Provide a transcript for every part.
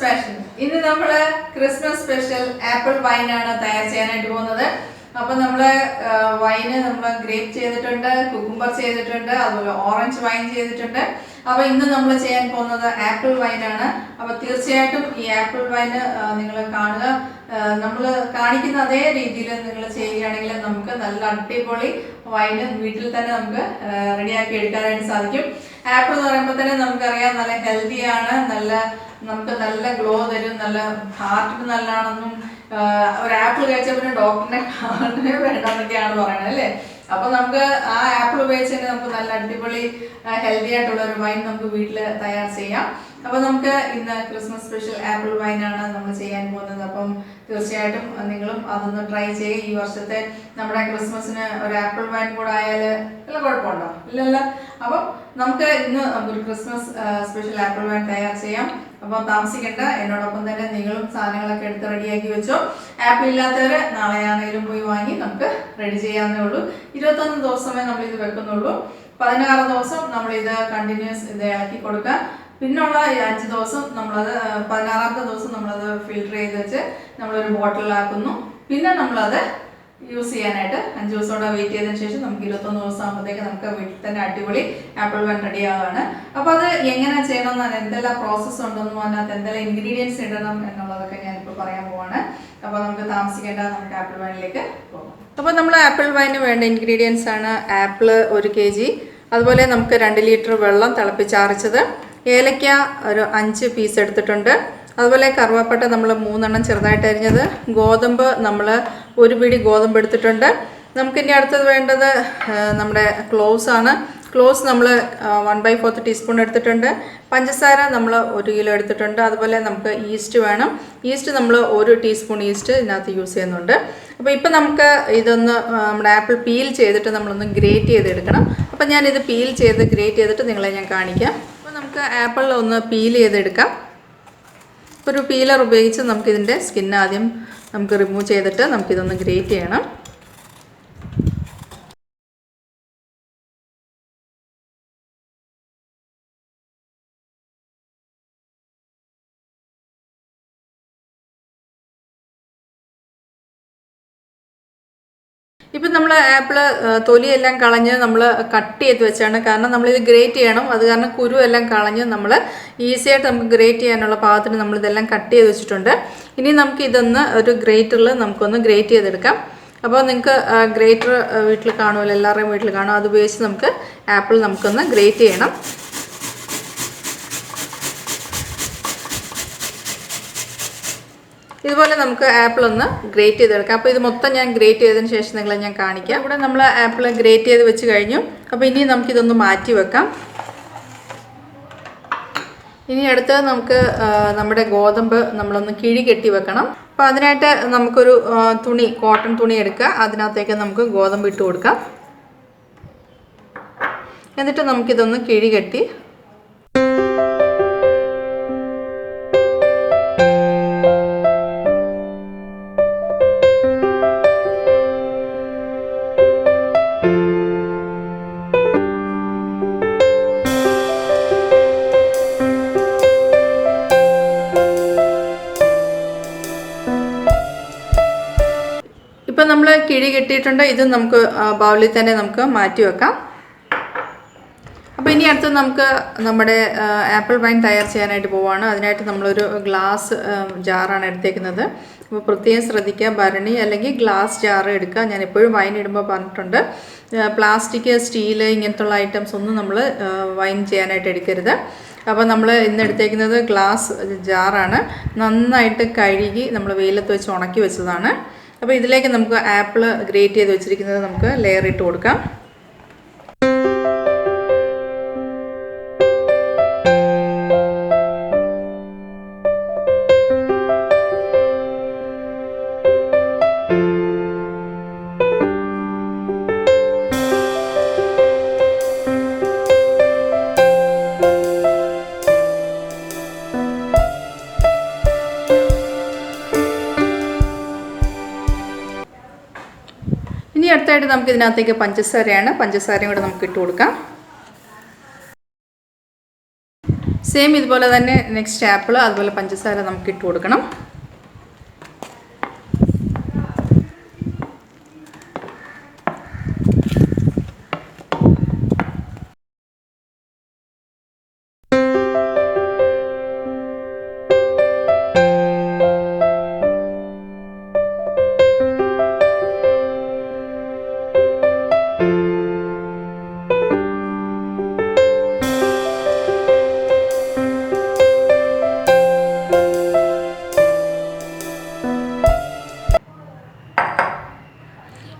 Fashion. ഇന്ന് നമ്മൾ Christmas special apple വൈനാണ് തയ്യാർ ചെയ്യാനായിട്ട് പോകുന്നത്. അപ്പൊ നമ്മള് വൈന് നമ്മൾ ഗ്രേപ്പ് ചെയ്തിട്ടുണ്ട്, കുക്കുംബർ ചെയ്തിട്ടുണ്ട്, അതുപോലെ ഓറഞ്ച് വൈൻ ചെയ്തിട്ടുണ്ട്. അപ്പൊ ഇന്ന് നമ്മൾ ചെയ്യാൻ പോകുന്നത് ആപ്പിൾ വൈനാണ്. അപ്പൊ തീർച്ചയായിട്ടും ഈ ആപ്പിൾ വൈന് നിങ്ങൾ കാണുക. നമ്മൾ കാണിക്കുന്ന അതേ രീതിയിൽ നിങ്ങൾ ചെയ്യുകയാണെങ്കിൽ നമുക്ക് നല്ല അടിപൊളി വൈന് വീട്ടിൽ തന്നെ നമുക്ക് റെഡിയാക്കി എടുക്കാനായിട്ട് സാധിക്കും. ആപ്പിൾ എന്ന് പറയുമ്പോൾ തന്നെ നമുക്കറിയാം നല്ല ഹെൽത്തിയാണ്, നമുക്ക് നല്ല ഗ്ലോ തരും, നല്ല ഹാർട്ടിന് നല്ലതാണെന്നും ഒരു ആപ്പിൾ കഴിച്ചപ്പോൾ ഡോക്ടറിനെ കാണുന്നേ വേണ്ടെന്നൊക്കെയാണ് പറയുന്നത് അല്ലേ. അപ്പൊ നമുക്ക് ആ ആപ്പിൾ ഉപയോഗിച്ച് തന്നെ നമുക്ക് നല്ല അടിപൊളി ഹെൽത്തി ആയിട്ടുള്ള ഒരു വൈൻ നമുക്ക് വീട്ടിൽ തയ്യാർ ചെയ്യാം. അപ്പൊ നമുക്ക് ഇന്ന് ക്രിസ്മസ് സ്പെഷ്യൽ ആപ്പിൾ വൈനാണ് നമ്മൾ ചെയ്യാൻ പോകുന്നത്. അപ്പം തീർച്ചയായിട്ടും നിങ്ങളും അതൊന്ന് ട്രൈ ചെയ്യുക. ഈ വർഷത്തെ നമ്മുടെ ക്രിസ്മസിന് ഒരു ആപ്പിൾ വൈൻ കൂടെ ആയാൽ വല്ല കുഴപ്പമുണ്ടോ? ഇല്ലല്ലോ. അപ്പം നമുക്ക് ഇന്ന് ഒരു ക്രിസ്മസ് സ്പെഷ്യൽ ആപ്പിൾ വൈൻ തയ്യാർ ചെയ്യാം. അപ്പം താമസിക്കേണ്ട, എന്നോടൊപ്പം തന്നെ നിങ്ങളും സാധനങ്ങളൊക്കെ എടുത്ത് റെഡിയാക്കി വെച്ചോ. ആപ്പിൾ ഇല്ലാത്തവര് നാളെയാണെങ്കിലും പോയി വാങ്ങി നമുക്ക് റെഡി ചെയ്യാവുന്നേ ഉള്ളൂ. 21 ദിവസമേ നമ്മളിത് വെക്കുന്നുള്ളൂ. 16 ദിവസം നമ്മളിത് കണ്ടിന്യൂസ് ഇത് ഇളക്കി കൊടുക്കുക. പിന്നുള്ള 5 ദിവസം നമ്മളത് 16ാമത്തെ ദിവസം നമ്മളത് ഫിൽറ്റർ ചെയ്ത് വെച്ച് നമ്മളൊരു ബോട്ടിലാക്കുന്നു. പിന്നെ നമ്മളത് യൂസ് ചെയ്യാനായിട്ട് 5 ദിവസം കൂടെ വെയിറ്റ് ചെയ്തതിന് ശേഷം നമുക്ക് 21 ദിവസം ആകുമ്പോഴത്തേക്ക് നമുക്ക് വീട്ടിൽ തന്നെ അടിപൊളി ആപ്പിൾ വൈൻ റെഡി ആവുകയാണ്. അപ്പോൾ അത് എങ്ങനെ ചെയ്യണമെന്നാണ്, എന്തെല്ലാം പ്രോസസ്സ് ഉണ്ടെന്നും അതിനകത്ത് എന്തെല്ലാം ഇൻഗ്രീഡിയൻസ് ഇടണം എന്നുള്ളതൊക്കെ ഞാനിപ്പോൾ പറയാൻ പോവാണ്. അപ്പോൾ നമുക്ക് താമസിക്കേണ്ട, നമുക്ക് ആപ്പിൾ വൈനിലേക്ക് പോകാം. അപ്പോൾ നമ്മൾ ആപ്പിൾ വൈന് വേണ്ട ഇൻഗ്രീഡിയൻസ് ആണ് ആപ്പിൾ 1 kg, അതുപോലെ നമുക്ക് 2 ലിറ്റർ വെള്ളം തിളപ്പിച്ചാറിച്ചത്, ഏലക്ക ഒരു 5 പീസ് എടുത്തിട്ടുണ്ട്, അതുപോലെ കറുവാപ്പട്ട നമ്മൾ 3 എണ്ണം ചെറുതായിട്ട് അരിഞ്ഞത്, ഗോതമ്പ് നമ്മൾ 1 പിടി ഗോതമ്പ് എടുത്തിട്ടുണ്ട്. നമുക്കിനി അടുത്തത് വേണ്ടത് നമ്മുടെ ക്ലോവ്സ് ആണ്. ക്ലോവ്സ് നമ്മൾ 1/4 ടീസ്പൂൺ എടുത്തിട്ടുണ്ട്. പഞ്ചസാര നമ്മൾ 1 കിലോ എടുത്തിട്ടുണ്ട്. അതുപോലെ നമുക്ക് ഈസ്റ്റ് വേണം. ഈസ്റ്റ് നമ്മൾ 1 ടീസ്പൂൺ ഈസ്റ്റ് ഇതിനകത്ത് യൂസ് ചെയ്യുന്നുണ്ട്. അപ്പോൾ ഇപ്പം നമുക്ക് ഇതൊന്ന് നമ്മുടെ ആപ്പിൾ പീൽ ചെയ്തിട്ട് നമ്മളൊന്ന് ഗ്രേറ്റ് ചെയ്തെടുക്കണം. അപ്പം ഞാനിത് പീൽ ചെയ്ത് ഗ്രേറ്റ് ചെയ്തിട്ട് നിങ്ങളെ ഞാൻ കാണിക്കാം. അപ്പോൾ നമുക്ക് ആപ്പിൾ ഒന്ന് പീൽ ചെയ്തെടുക്കാം. ഒരു പീലർ ഉപയോഗിച്ച് നമുക്കിതിൻ്റെ സ്കിൻ ആദ്യം നമുക്ക് റിമൂവ് ചെയ്തിട്ട് നമുക്കിതൊന്ന് ഗ്രേറ്റ് ചെയ്യണം. ഇപ്പം നമ്മൾ ആപ്പിള് തൊലിയെല്ലാം കളഞ്ഞ് നമ്മൾ കട്ട് ചെയ്ത് വെച്ചാണ്, കാരണം നമ്മളിത് ഗ്രേറ്റ് ചെയ്യണം. അത് കാരണം കുരു എല്ലാം കളഞ്ഞ് നമ്മൾ ഈസിയായിട്ട് നമുക്ക് ഗ്രേറ്റ് ചെയ്യാനുള്ള പാകത്തിന് നമ്മളിതെല്ലാം കട്ട് ചെയ്ത് വെച്ചിട്ടുണ്ട്. ഇനി നമുക്ക് ഇതൊന്ന് ഒരു ഗ്രേറ്ററിൽ നമുക്കൊന്ന് ഗ്രേറ്റ് ചെയ്തെടുക്കാം. അപ്പോൾ നിങ്ങൾക്ക് ഗ്രേറ്റർ വീട്ടിൽ കാണുമല്ലോ, എല്ലാവരുടെയും വീട്ടിൽ കാണും. അത് ഉപയോഗിച്ച് നമുക്ക് ആപ്പിൾ നമുക്കൊന്ന് ഗ്രേറ്റ് ചെയ്യണം. ഇതുപോലെ നമുക്ക് ആപ്പിൾ ഒന്ന് ഗ്രേറ്റ് ചെയ്തെടുക്കാം. അപ്പോൾ ഇത് മൊത്തം ഞാൻ ഗ്രേറ്റ് ചെയ്തതിന് ശേഷം നിങ്ങളെ ഞാൻ കാണിക്കാം. ഇവിടെ നമ്മൾ ആപ്പിൾ ഗ്രേറ്റ് ചെയ്ത് വെച്ച് കഴിഞ്ഞു. അപ്പോൾ ഇനി നമുക്കിതൊന്ന് മാറ്റി വെക്കാം. ഇനി അടുത്ത് നമുക്ക് നമ്മുടെ ഗോതമ്പ് നമ്മളൊന്ന് കിഴി കെട്ടി വെക്കണം. അപ്പോൾ അതിനായിട്ട് നമുക്കൊരു തുണി, കോട്ടൺ തുണി എടുക്കുക. അതിനകത്തേക്ക് നമുക്ക് ഗോതമ്പ് ഇട്ട് കൊടുക്കാം. എന്നിട്ട് നമുക്കിതൊന്ന് കിഴി കെട്ടി ഇപ്പം നമ്മൾ കിഴി കെട്ടിയിട്ടുണ്ട്. ഇത് നമുക്ക് ബൗളിൽ തന്നെ നമുക്ക് മാറ്റി വെക്കാം. അപ്പോൾ ഇനി അടുത്ത് നമുക്ക് നമ്മുടെ ആപ്പിൾ വൈൻ തയ്യാർ ചെയ്യാനായിട്ട് പോവുകയാണ്. അതിനായിട്ട് നമ്മളൊരു ഗ്ലാസ് ജാറാണ് എടുത്തേക്കുന്നത്. അപ്പോൾ പ്രത്യേകം ശ്രദ്ധിക്കുക, ഭരണി അല്ലെങ്കിൽ ഗ്ലാസ് ജാറ് എടുക്കുക. ഞാൻ എപ്പോഴും വൈൻ ഇടുമ്പോൾ പറഞ്ഞിട്ടുണ്ട്, പ്ലാസ്റ്റിക്, സ്റ്റീൽ ഇങ്ങനത്തുള്ള ഐറ്റംസ് ഒന്നും നമ്മൾ വൈൻ ചെയ്യാനായിട്ട് എടുക്കരുത്. അപ്പോൾ നമ്മൾ ഇന്ന് എടുത്തേക്കുന്നത് ഗ്ലാസ് ജാറാണ്. നന്നായിട്ട് കഴുകി നമ്മൾ വെയിലത്ത് വെച്ച് ഉണക്കി വെച്ചതാണ്. അപ്പോൾ ഇതിലേക്ക് നമുക്ക് ആപ്പിൾ ഗ്രേറ്റ് ചെയ്ത് വെച്ചിരിക്കുന്നത് നമുക്ക് ലെയർ ഇട്ട് കൊടുക്കാം. ഇനി അടുത്തായിട്ട് നമുക്ക് ഇതിനകത്തേക്ക് പഞ്ചസാരയാണ്. പഞ്ചസാരയും കൂടെ നമുക്ക് ഇട്ട് കൊടുക്കാം. സെയിം ഇതുപോലെ തന്നെ നെക്സ്റ്റ് ആപ്പിൾ അതുപോലെ പഞ്ചസാര നമുക്ക് ഇട്ട് കൊടുക്കണം.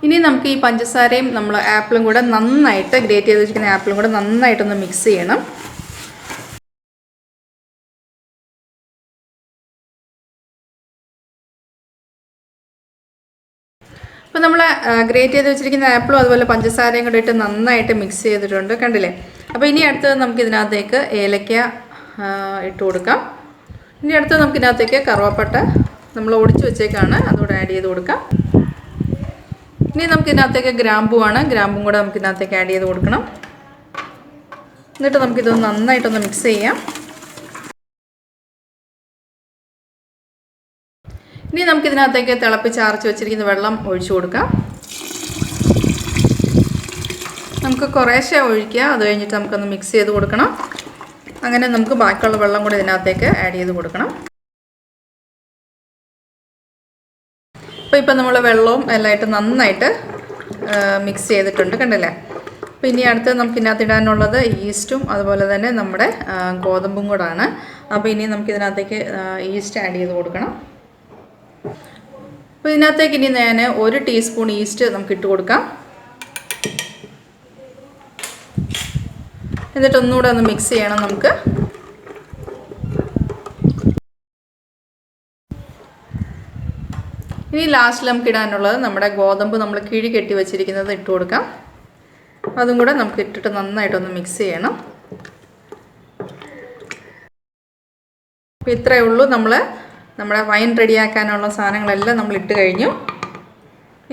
ഇനി നമുക്ക് ഈ പഞ്ചസാരയും നമ്മൾ ആപ്പിളും കൂടെ നന്നായിട്ട് ഗ്രേറ്റ് ചെയ്ത് വെച്ചിരിക്കുന്ന ആപ്പിളും കൂടെ നന്നായിട്ടൊന്ന് മിക്സ് ചെയ്യണം. അപ്പോൾ നമ്മൾ ഗ്രേറ്റ് ചെയ്ത് വെച്ചിരിക്കുന്ന ആപ്പിളും അതുപോലെ പഞ്ചസാരയും കൂടെ ഇട്ട് നന്നായിട്ട് മിക്സ് ചെയ്തിട്ടുണ്ട്, കണ്ടില്ലേ. അപ്പോൾ ഇനി അടുത്തത് നമുക്ക് ഇതിനകത്തേക്ക് ഏലക്ക ഇട്ട് കൊടുക്കാം. ഇനി അടുത്തത് നമുക്ക് ഇതിനകത്തേക്ക് കറുവപ്പട്ട നമ്മൾ ഒടിച്ച് വെച്ചേക്കാണ്, അതുകൂടെ ആഡ് ചെയ്ത് കൊടുക്കാം. ഇനി നമുക്ക് ഇതിനകത്തേക്ക് ഗ്രാമ്പുവാണ്, ഗ്രാമ്പും കൂടെ നമുക്ക് ഇതിനകത്തേക്ക് ആഡ് ചെയ്ത് കൊടുക്കണം. എന്നിട്ട് നമുക്കിതൊന്ന് നന്നായിട്ടൊന്ന് മിക്സ് ചെയ്യാം. ഇനി നമുക്കിതിനകത്തേക്ക് തിളപ്പിച്ചാർച്ച് വെച്ചിരിക്കുന്ന വെള്ളം ഒഴിച്ചു കൊടുക്കാം. നമുക്ക് കുറേശ്ശെ ഒഴിക്കുക, അത് കഴിഞ്ഞിട്ട് നമുക്കൊന്ന് മിക്സ് ചെയ്ത് കൊടുക്കണം. അങ്ങനെ നമുക്ക് ബാക്കിയുള്ള വെള്ളം കൂടി ഇതിനകത്തേക്ക് ആഡ് ചെയ്ത് കൊടുക്കണം. അപ്പോൾ ഇപ്പം നമ്മൾ വെള്ളവും എല്ലാമായിട്ട് നന്നായിട്ട് മിക്സ് ചെയ്തിട്ടുണ്ട്, കണ്ടില്ലേ. അപ്പോൾ ഇനി അടുത്ത് നമുക്ക് ഇതിനകത്ത് ഇടാനുള്ളത് ഈസ്റ്റും അതുപോലെ തന്നെ നമ്മുടെ ഗോതമ്പും കൂടാണ്. അപ്പോൾ ഇനി നമുക്കിതിനകത്തേക്ക് ഈസ്റ്റ് ആഡ് ചെയ്ത് കൊടുക്കണം. അപ്പോൾ ഇതിനകത്തേക്ക് ഇനി ഞാൻ 1 ടീസ്പൂൺ ഈസ്റ്റ് നമുക്ക് ഇട്ട് കൊടുക്കാം. എന്നിട്ട് ഒന്നുകൂടെ ഒന്ന് മിക്സ് ചെയ്യണം നമുക്ക്. ഇനി ലാസ്റ്റിൽ നമുക്ക് ഇടാനുള്ളത് നമ്മുടെ ഗോതമ്പ് നമ്മൾ കിഴി കെട്ടി വെച്ചിരിക്കുന്നത് ഇട്ട് കൊടുക്കാം. അതും കൂടെ നമുക്ക് ഇട്ടിട്ട് നന്നായിട്ടൊന്ന് മിക്സ് ചെയ്യണം. അപ്പോൾ ഇത്രയേ ഉള്ളൂ, നമ്മുടെ വൈൻ റെഡിയാക്കാനുള്ള സാധനങ്ങളെല്ലാം നമ്മൾ ഇട്ട് കഴിഞ്ഞു.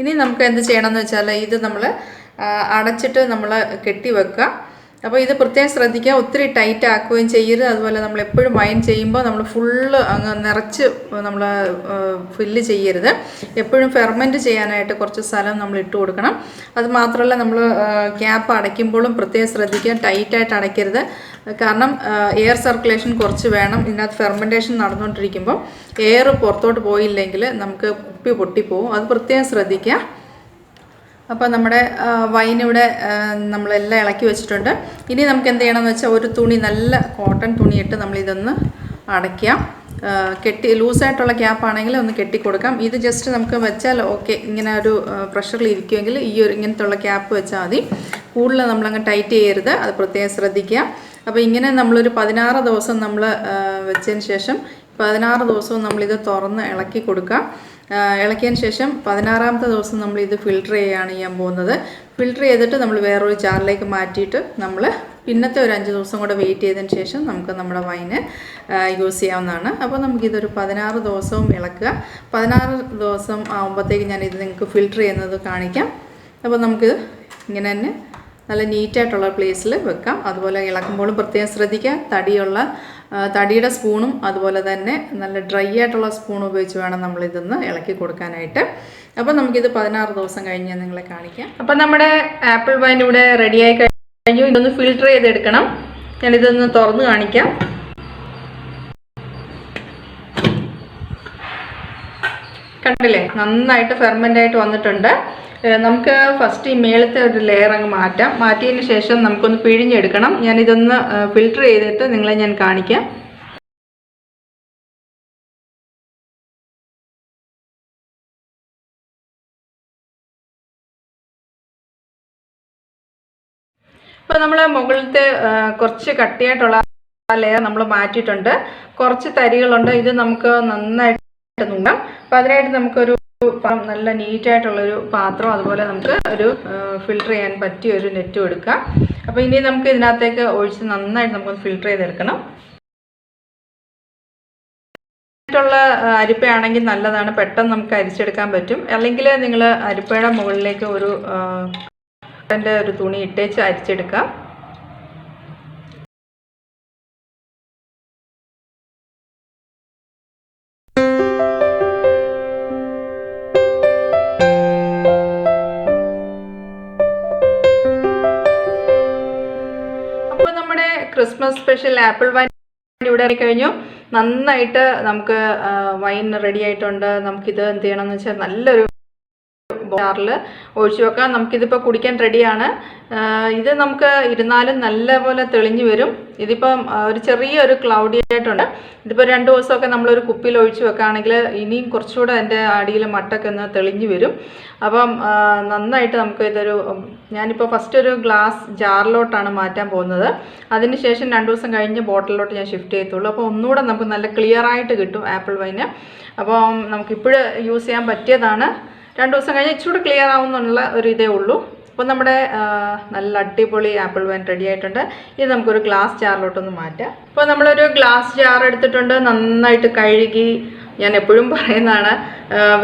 ഇനി നമുക്ക് എന്ത് ചെയ്യണമെന്ന് വെച്ചാൽ ഇത് നമ്മൾ അടച്ചിട്ട് നമ്മൾ കെട്ടി വെക്കുക. അപ്പോൾ ഇത് പ്രത്യേകം ശ്രദ്ധിക്കുക, ഒത്തിരി ടൈറ്റ് ആക്കുകയും ചെയ്യരുത്. അതുപോലെ നമ്മൾ എപ്പോഴും വൈൻ ചെയ്യുമ്പോൾ നമ്മൾ ഫുള്ള് അങ്ങ് നിറച്ച് നമ്മൾ ഫില്ല് ചെയ്യരുത്. എപ്പോഴും ഫെർമെൻറ്റ് ചെയ്യാനായിട്ട് കുറച്ച് സ്ഥലം നമ്മൾ ഇട്ട് കൊടുക്കണം. അത് മാത്രമല്ല നമ്മൾ ക്യാപ്പ് അടയ്ക്കുമ്പോഴും പ്രത്യേകം ശ്രദ്ധിക്കുക, ടൈറ്റായിട്ട് അടയ്ക്കരുത്. കാരണം എയർ സർക്കുലേഷൻ കുറച്ച് വേണം. ഇതിനകത്ത് ഫെർമെൻറ്റേഷൻ നടന്നുകൊണ്ടിരിക്കുമ്പോൾ എയർ പുറത്തോട്ട് പോയില്ലെങ്കിൽ നമുക്ക് കുപ്പി പൊട്ടിപ്പോവും, അത് പ്രത്യേകം ശ്രദ്ധിക്കുക. അപ്പോൾ നമ്മുടെ വൈനിവിടെ നമ്മളെല്ലാം ഇളക്കി വെച്ചിട്ടുണ്ട്. ഇനി നമുക്ക് എന്ത് ചെയ്യണമെന്ന് വെച്ചാൽ ഒരു തുണി, നല്ല കോട്ടൺ തുണിയിട്ട് നമ്മളിതൊന്ന് അടയ്ക്കാം. കെട്ടി ലൂസായിട്ടുള്ള ക്യാപ്പാണെങ്കിൽ ഒന്ന് കെട്ടിക്കൊടുക്കാം. ഇത് ജസ്റ്റ് നമുക്ക് വെച്ചാൽ ഓക്കെ, ഇങ്ങനെ ഒരു പ്രഷറിൽ ഇരിക്കുമെങ്കിൽ ഈ ഒരു ഇങ്ങനത്തെ ഉള്ള ക്യാപ്പ് വെച്ചാൽ മതി. കൂടുതൽ നമ്മളങ്ങ് ടൈറ്റ് ചെയ്യരുത്, അത് പ്രത്യേകം ശ്രദ്ധിക്കുക. അപ്പോൾ ഇങ്ങനെ നമ്മളൊരു 16 ദിവസം നമ്മൾ വെച്ചതിന് ശേഷം 16 ദിവസവും നമ്മളിത് തുറന്ന് ഇളക്കി കൊടുക്കാം. ഇളക്കിയതിന് ശേഷം 16ാമത്തെ ദിവസം നമ്മളിത് ഫിൽട്ടർ ചെയ്യാൻ പോകുന്നത്. ഫിൽട്ടർ ചെയ്തിട്ട് നമ്മൾ വേറൊരു ജാറിലേക്ക് മാറ്റിയിട്ട് നമ്മൾ പിന്നത്തെ ഒരു 5 ദിവസം കൂടെ വെയിറ്റ് ചെയ്തതിന് ശേഷം നമുക്ക് നമ്മുടെ വൈന് യൂസ് ചെയ്യാവുന്നതാണ്. അപ്പോൾ നമുക്കിതൊരു 16 ദിവസവും ഇളക്കുക. 16 ദിവസം ആകുമ്പോഴത്തേക്ക് ഞാനിത് നിങ്ങൾക്ക് ഫിൽട്ടർ ചെയ്യുന്നത് കാണിക്കാം. അപ്പോൾ നമുക്ക് ഇങ്ങനെ തന്നെ നല്ല നീറ്റായിട്ടുള്ള പ്ലേസിൽ വെക്കാം. അതുപോലെ ഇളക്കുമ്പോഴും പ്രത്യേകം ശ്രദ്ധിക്കുക, തടിയുടെ സ്പൂണും അതുപോലെ തന്നെ നല്ല ഡ്രൈ ആയിട്ടുള്ള സ്പൂൺ ഉപയോഗിച്ച് വേണം നമ്മളിതൊന്ന് ഇളക്കി കൊടുക്കാനായിട്ട്. അപ്പോൾ നമുക്കിത് 16 ദിവസം കഴിഞ്ഞ് ഞാൻ നിങ്ങളെ കാണിക്കാം. അപ്പോൾ നമ്മുടെ ആപ്പിൾ വൈൻ ഇവിടെ റെഡിയായി കഴിഞ്ഞു. ഇതൊന്ന് ഫിൽട്ടർ ചെയ്തെടുക്കണം. ഞാനിതൊന്ന് തുറന്ന് കാണിക്കാം. കണ്ടില്ലേ, നന്നായിട്ട് ഫെർമെൻ്റ് ആയിട്ട് വന്നിട്ടുണ്ട്. നമുക്ക് ഫസ്റ്റ് ഈ മേളത്തെ ഒരു ലെയർ അങ്ങ് മാറ്റിയതിന് ശേഷം നമുക്കൊന്ന് പിഴിഞ്ഞെടുക്കണം. ഞാനിതൊന്ന് ഫിൽട്ടർ ചെയ്തിട്ട് നിങ്ങളെ ഞാൻ കാണിക്കാം. ഇപ്പോൾ നമ്മൾ മുകളിലത്തെ കുറച്ച് കട്ടിയായിട്ടുള്ള ലെയർ നമ്മൾ മാറ്റിയിട്ടുണ്ട്. കുറച്ച് തരികളുണ്ട്, ഇത് നമുക്ക് നന്നായിട്ട് നോക്കാം. അപ്പോൾ അതിനായിട്ട് നമുക്കൊരു നല്ല നീറ്റായിട്ടുള്ളൊരു പാത്രം, അതുപോലെ നമുക്ക് ഒരു ഫിൽട്ടർ ചെയ്യാൻ പറ്റിയ ഒരു നെറ്റും എടുക്കാം. അപ്പോൾ ഇനി നമുക്ക് ഇതിനകത്തേക്ക് ഒഴിച്ച് നന്നായിട്ട് നമുക്കൊന്ന് ഫിൽട്ടർ ചെയ്തെടുക്കണം. അരിപ്പയാണെങ്കിൽ നല്ലതാണ്, പെട്ടെന്ന് നമുക്ക് അരിച്ചെടുക്കാൻ പറ്റും. അല്ലെങ്കിൽ നിങ്ങൾ അരിപ്പയുടെ മുകളിലേക്ക് ഒരു തുണി ഇട്ടേച്ച് അരിച്ചെടുക്കാം. ക്രിസ്മസ് സ്പെഷ്യൽ ആപ്പിൾ വൈൻ ഇവിടെ കഴിഞ്ഞു. നന്നായിട്ട് നമുക്ക് വൈൻ റെഡി ആയിട്ടുണ്ട്. നമുക്കിത് എന്ത് ചെയ്യണമെന്ന് വെച്ചാൽ നല്ലൊരു ജാറിൽ ഒഴിച്ചു വെക്കാം. നമുക്കിതിപ്പോൾ കുടിക്കാൻ റെഡിയാണ്. ഇത് നമുക്ക് ഇരുന്നാലും നല്ലപോലെ തെളിഞ്ഞു വരും. ഇതിപ്പം ഒരു ചെറിയൊരു ക്ലൗഡി ആയിട്ടുണ്ട്. ഇതിപ്പോൾ 2 ദിവസമൊക്കെ നമ്മളൊരു കുപ്പിയിൽ ഒഴിച്ചു വെക്കുകയാണെങ്കിൽ ഇനിയും കുറച്ചുകൂടെ അതിൻ്റെ അടിയിൽ മട്ടൊക്കെ ഒന്ന് തെളിഞ്ഞു വരും. അപ്പം നന്നായിട്ട് നമുക്ക് ഇതൊരു ഞാനിപ്പോൾ ഫസ്റ്റ് ഒരു ഗ്ലാസ് ജാറിലോട്ടാണ് മാറ്റാൻ പോകുന്നത്. അതിന് ശേഷം 2 ദിവസം കഴിഞ്ഞ് ബോട്ടിലോട്ട് ഞാൻ ഷിഫ്റ്റ് ചെയ്യത്തുള്ളൂ. അപ്പോൾ ഒന്നുകൂടെ നമുക്ക് നല്ല ക്ലിയർ ആയിട്ട് കിട്ടും ആപ്പിൾ വൈന്. അപ്പം നമുക്കിപ്പോഴും യൂസ് ചെയ്യാൻ പറ്റിയതാണ്. 2 ദിവസം കഴിഞ്ഞ് ഇച്ചിരി ക്ലിയർ ആവുന്നുള്ള ഒരു ഇതേ ഉള്ളൂ. അപ്പോൾ നമ്മുടെ നല്ല അടിപൊളി ആപ്പിൾ വൈൻ റെഡി ആയിട്ടുണ്ട്. ഇത് നമുക്കൊരു ഗ്ലാസ് ജാറിലോട്ടൊന്ന് മാറ്റാം. അപ്പോൾ നമ്മളൊരു ഗ്ലാസ് ജാർ എടുത്തിട്ടുണ്ട്. നന്നായിട്ട് കഴുകി, ഞാൻ എപ്പോഴും പറയുന്നതാണ്,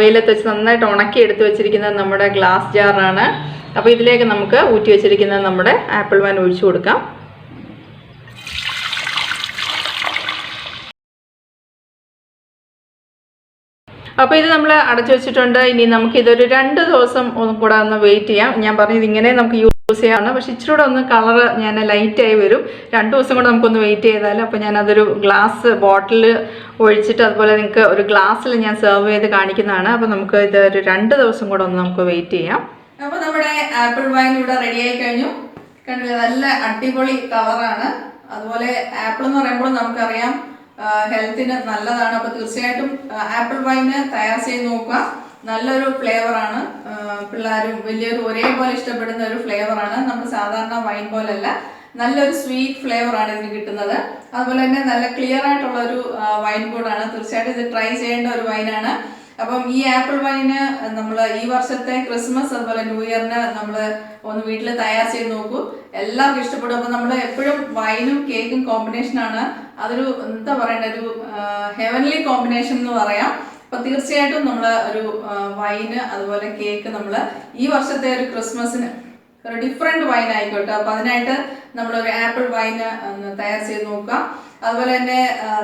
വെയിലത്ത് വെച്ച് നന്നായിട്ട് ഉണക്കി എടുത്ത് വെച്ചിരിക്കുന്നത് നമ്മുടെ ഗ്ലാസ് ജാറാണ്. അപ്പോൾ ഇതിലേക്ക് നമുക്ക് ഊറ്റി വെച്ചിരിക്കുന്നത് നമ്മുടെ ആപ്പിൾ വൈൻ ഒഴിച്ചു കൊടുക്കാം. അപ്പോൾ ഇത് നമ്മൾ അടച്ചു വെച്ചിട്ടുണ്ട്. ഇനി നമുക്കിതൊരു 2 ദിവസം കൂടെ ഒന്ന് വെയിറ്റ് ചെയ്യാം. ഞാൻ പറഞ്ഞത് ഇങ്ങനെ നമുക്ക് യൂസ് ചെയ്യാമാണ്, പക്ഷേ ഇച്ചിരി കൂടെ ഒന്ന് കളർ ഞാൻ ലൈറ്റായി വരും. 2 ദിവസം കൂടെ നമുക്കൊന്ന് വെയിറ്റ് ചെയ്താൽ. അപ്പോൾ ഞാനതൊരു ഗ്ലാസ് ബോട്ടിൽ ഒഴിച്ചിട്ട് അതുപോലെ നിങ്ങൾക്ക് ഒരു ഗ്ലാസ്സിൽ ഞാൻ സെർവ് ചെയ്ത് കാണിക്കുന്നതാണ്. അപ്പോൾ നമുക്ക് ഇത് ഒരു 2 ദിവസം കൂടെ ഒന്ന് നമുക്ക് വെയിറ്റ് ചെയ്യാം. അപ്പോൾ നമ്മുടെ ആപ്പിൾ വൈൻ ഇവിടെ റെഡി ആയി കഴിഞ്ഞു. കണ്ടില്ലേ, നല്ല അടിപൊളി കളറാണ്. അതുപോലെ ആപ്പിൾ എന്ന് പറയുമ്പോൾ നമുക്കറിയാം ഹെൽത്തിന് നല്ലതാണ്. അപ്പോൾ തീർച്ചയായിട്ടും ആപ്പിൾ വൈന് തയ്യാർ ചെയ്ത് നോക്കുക. നല്ലൊരു ഫ്ലേവറാണ്. പിള്ളേരും വലിയൊരു ഒരേപോലെ ഇഷ്ടപ്പെടുന്ന ഒരു ഫ്ലേവറാണ്. നമ്മൾ സാധാരണ വൈൻ പോലല്ല, നല്ലൊരു സ്വീറ്റ് ഫ്ലേവറാണ് ഇതിന് കിട്ടുന്നത്. അതുപോലെ തന്നെ നല്ല ക്ലിയർ ആയിട്ടുള്ള ഒരു വൈൻ കൂടാണ്. തീർച്ചയായിട്ടും ഇത് ട്രൈ ചെയ്യേണ്ട ഒരു വൈനാണ്. അപ്പം ഈ ആപ്പിൾ വൈന് നമ്മൾ ഈ വർഷത്തെ ക്രിസ്മസ് അതുപോലെ ന്യൂ ഇയറിന് നമ്മൾ ഒന്ന് വീട്ടിൽ തയ്യാർ ചെയ്ത് നോക്കൂ. എല്ലാവർക്കും ഇഷ്ടപ്പെടും. അപ്പം നമ്മൾ എപ്പോഴും വൈനും കേക്കും കോമ്പിനേഷനാണ്. അതൊരു എന്താ പറയണ്ട, ഒരു ഹെവൻലി കോമ്പിനേഷൻ എന്ന് പറയാം. അപ്പം തീർച്ചയായിട്ടും നമ്മൾ ഒരു വൈന് അതുപോലെ കേക്ക് നമ്മൾ ഈ വർഷത്തെ ഒരു ക്രിസ്മസിന് ഒരു ഡിഫറെൻറ്റ് വൈൻ ആയിക്കോട്ടെ. അപ്പം അതിനായിട്ട് നമ്മളൊരു ആപ്പിൾ വൈന് തയ്യാർ ചെയ്ത് നോക്കുക. അതുപോലെ തന്നെ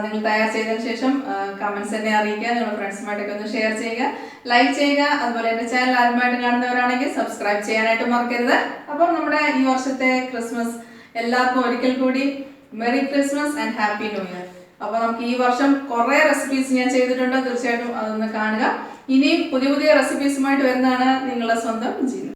നിങ്ങൾ തയ്യാർ ചെയ്തതിന് ശേഷം കമൻസ് എന്നെ അറിയിക്കുക. നിങ്ങളുടെ ഫ്രണ്ട്സുമായിട്ടൊക്കെ ഒന്ന് ഷെയർ ചെയ്യുക, ലൈക്ക് ചെയ്യുക. അതുപോലെ എൻ്റെ ചാനൽ ആദ്യമായിട്ട് കാണുന്നവരാണെങ്കിൽ സബ്സ്ക്രൈബ് ചെയ്യാനായിട്ട് മറക്കരുത്. അപ്പം നമ്മുടെ ഈ വർഷത്തെ ക്രിസ്മസ് എല്ലാവർക്കും ഒരിക്കൽ കൂടി merry Christmas and happy new year. അപ്പോൾ നമുക്ക് ഈ വർഷം കുറേ റെസിപ്പീസ് ഞാൻ ചെയ്തിട്ടുണ്ട്. തീർച്ചയായിട്ടും അതൊന്ന് കാണുക. ഇനി പുതിയ പുതിയ റെസിപ്പീസുമായിട്ട് വരുന്നതാണ് നിങ്ങളുടെ സ്വന്തം ജീവൻ.